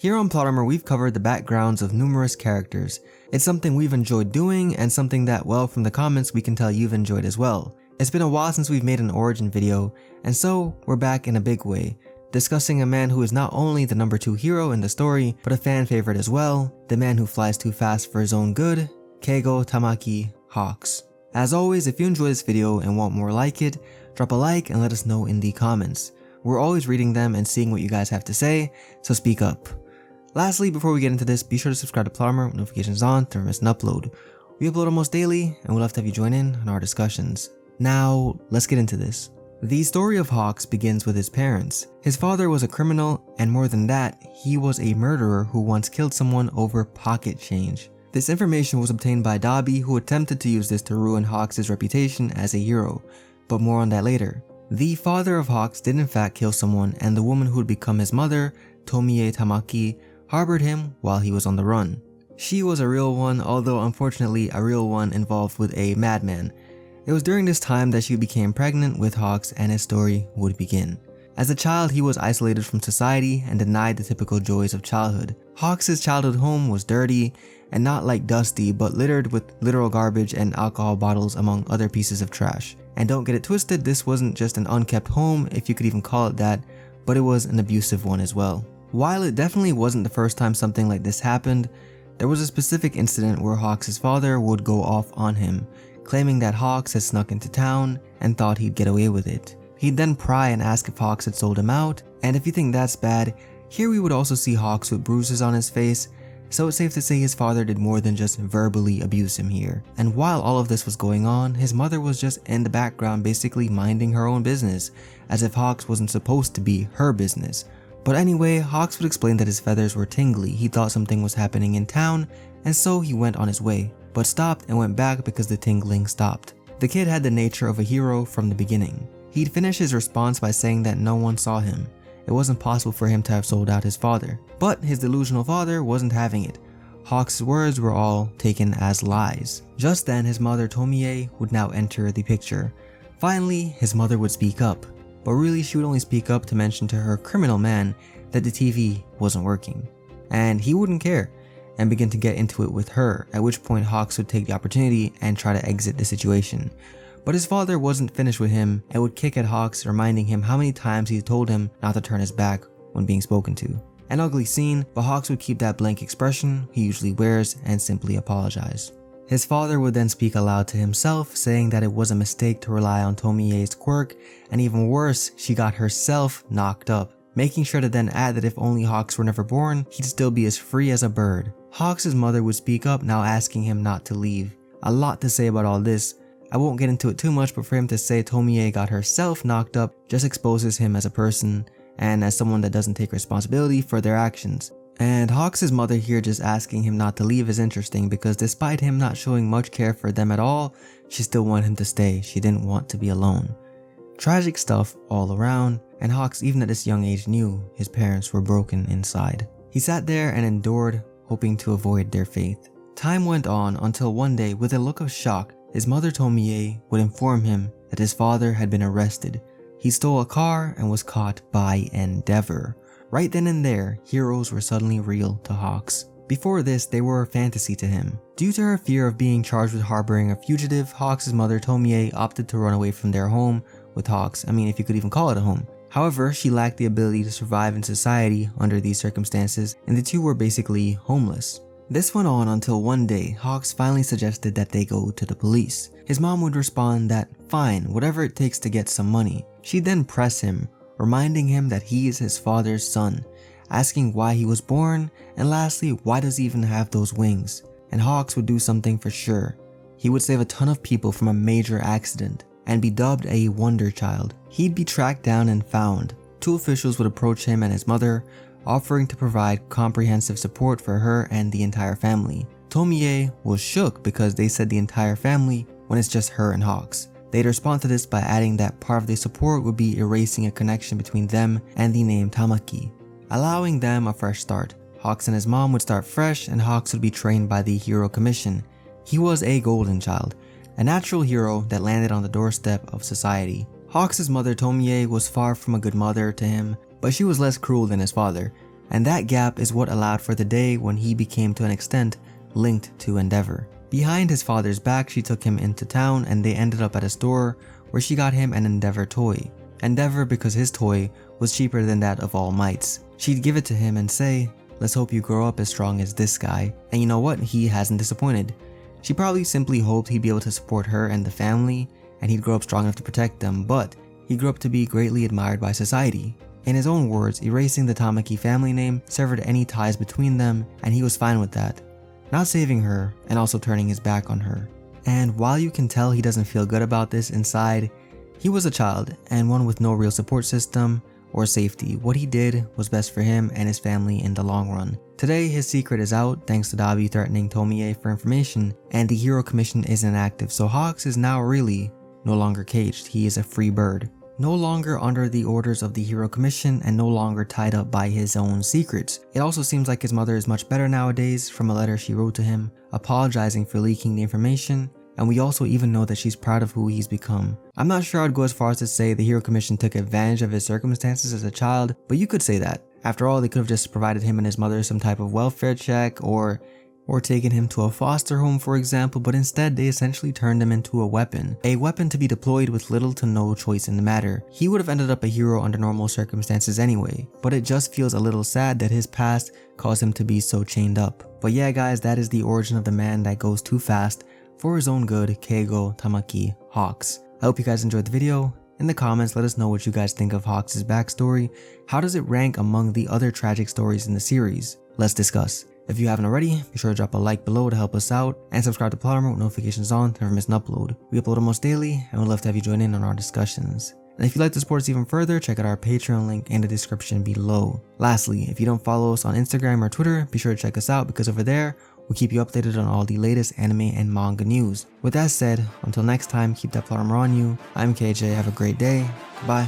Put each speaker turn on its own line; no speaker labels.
Here on Plot Armor, we've covered the backgrounds of numerous characters. It's something we've enjoyed doing and something that, well, from the comments we can tell you've enjoyed as well. It's been a while since we've made an origin video, and so we're back in a big way, discussing a man who is not only the number 2 hero in the story, but a fan favorite as well, the man who flies too fast for his own good, Keigo Tamaki Hawks. As always, if you enjoy this video and want more like it, drop a like and let us know in the comments. We're always reading them and seeing what you guys have to say, so speak up. Lastly, before we get into this, be sure to subscribe to Plot Armor with notifications on to never miss an upload. We upload almost daily, and we'd love to have you join in on our discussions. Now, let's get into this. The story of Hawks begins with his parents. His father was a criminal, and more than that, he was a murderer who once killed someone over pocket change. This information was obtained by Dabi, who attempted to use this to ruin Hawks' reputation as a hero, but more on that later. The father of Hawks did in fact kill someone, and the woman who would become his mother, Tomie Tamaki, harbored him while he was on the run. She was a real one, although unfortunately a real one involved with a madman. It was during this time that she became pregnant with Hawks and his story would begin. As a child, he was isolated from society and denied the typical joys of childhood. Hawks' childhood home was dirty and not like dusty, but littered with literal garbage and alcohol bottles among other pieces of trash. And don't get it twisted, this wasn't just an unkept home, if you could even call it that, but it was an abusive one as well. While it definitely wasn't the first time something like this happened, there was a specific incident where Hawks' father would go off on him, claiming that Hawks had snuck into town and thought he'd get away with it. He'd then pry and ask if Hawks had sold him out, and if you think that's bad, here we would also see Hawks with bruises on his face, so it's safe to say his father did more than just verbally abuse him here. And while all of this was going on, his mother was just in the background basically minding her own business, as if Hawks wasn't supposed to be her business. But anyway, Hawks would explain that his feathers were tingly, he thought something was happening in town, and so he went on his way, but stopped and went back because the tingling stopped. The kid had the nature of a hero from the beginning. He'd finish his response by saying that no one saw him. It wasn't possible for him to have sold out his father. But his delusional father wasn't having it. Hawks' words were all taken as lies. Just then, his mother Tomie would now enter the picture. Finally, his mother would speak up. But really, she would only speak up to mention to her criminal man that the TV wasn't working. And he wouldn't care, and begin to get into it with her, at which point Hawks would take the opportunity and try to exit the situation. But his father wasn't finished with him and would kick at Hawks, reminding him how many times he told him not to turn his back when being spoken to. An ugly scene, but Hawks would keep that blank expression he usually wears and simply apologize. His father would then speak aloud to himself, saying that it was a mistake to rely on Tomie's quirk, and even worse, she got herself knocked up, making sure to then add that if only Hawks were never born, he'd still be as free as a bird. Hawks' mother would speak up, now asking him not to leave. A lot to say about all this. I won't get into it too much, but for him to say Tomie got herself knocked up just exposes him as a person and as someone that doesn't take responsibility for their actions. And Hawks' mother here just asking him not to leave is interesting because despite him not showing much care for them at all, she still wanted him to stay. She didn't want to be alone. Tragic stuff all around, and Hawks even at this young age knew his parents were broken inside. He sat there and endured, hoping to avoid their fate. Time went on until one day, with a look of shock, his mother Tomie would inform him that his father had been arrested. He stole a car and was caught by Endeavor. Right then and there, heroes were suddenly real to Hawks. Before this, they were a fantasy to him. Due to her fear of being charged with harboring a fugitive, Hawks' mother Tomie opted to run away from their home with Hawks. I mean, if you could even call it a home. However, she lacked the ability to survive in society under these circumstances, and the two were basically homeless. This went on until one day, Hawks finally suggested that they go to the police. His mom would respond that, fine, whatever it takes to get some money. She'd then press him, reminding him that he is his father's son, asking why he was born, and lastly, why does he even have those wings? And Hawks would do something for sure. He would save a ton of people from a major accident, and be dubbed a wonder child. He'd be tracked down and found. 2 officials would approach him and his mother, offering to provide comprehensive support for her and the entire family. Tomie was shook because they said the entire family when it's just her and Hawks. They'd respond to this by adding that part of the support would be erasing a connection between them and the name Tamaki, allowing them a fresh start. Hawks and his mom would start fresh, and Hawks would be trained by the Hero Commission. He was a golden child, a natural hero that landed on the doorstep of society. Hawks' mother Tomie was far from a good mother to him, but she was less cruel than his father, and that gap is what allowed for the day when he became to an extent linked to Endeavor. Behind his father's back, she took him into town and they ended up at a store where she got him an Endeavor toy. Endeavor because his toy was cheaper than that of All Might's. She'd give it to him and say, "Let's hope you grow up as strong as this guy." And you know what? He hasn't disappointed. She probably simply hoped he'd be able to support her and the family and he'd grow up strong enough to protect them, but he grew up to be greatly admired by society. In his own words, erasing the Tamaki family name severed any ties between them and he was fine with that. Not saving her and also turning his back on her. And while you can tell he doesn't feel good about this inside, he was a child and one with no real support system or safety. What he did was best for him and his family in the long run. Today, his secret is out thanks to Dabi threatening Tomie for information, and the Hero Commission is inactive, so Hawks is now really no longer caged. He is a free bird. No longer under the orders of the Hero Commission and no longer tied up by his own secrets. It also seems like his mother is much better nowadays from a letter she wrote to him, apologizing for leaking the information, and we also even know that she's proud of who he's become. I'm not sure I'd go as far as to say the Hero Commission took advantage of his circumstances as a child, but you could say that. After all, they could have just provided him and his mother some type of welfare check or taken him to a foster home, for example, but instead they essentially turned him into a weapon to be deployed with little to no choice in the matter. He would have ended up a hero under normal circumstances anyway, but it just feels a little sad that his past caused him to be so chained up. But yeah guys, that is the origin of the man that goes too fast for his own good, Keigo Tamaki Hawks. I hope you guys enjoyed the video. In the comments, let us know what you guys think of Hawks' backstory. How does it rank among the other tragic stories in the series? Let's discuss. If you haven't already, be sure to drop a like below to help us out, and subscribe to Plottermore with notifications on to never miss an upload. We upload almost daily, and we'd love to have you join in on our discussions. And if you'd like to support us even further, check out our Patreon link in the description below. Lastly, if you don't follow us on Instagram or Twitter, be sure to check us out because over there, we'll keep you updated on all the latest anime and manga news. With that said, until next time, keep that Plottermore on you. I'm KJ, have a great day, goodbye.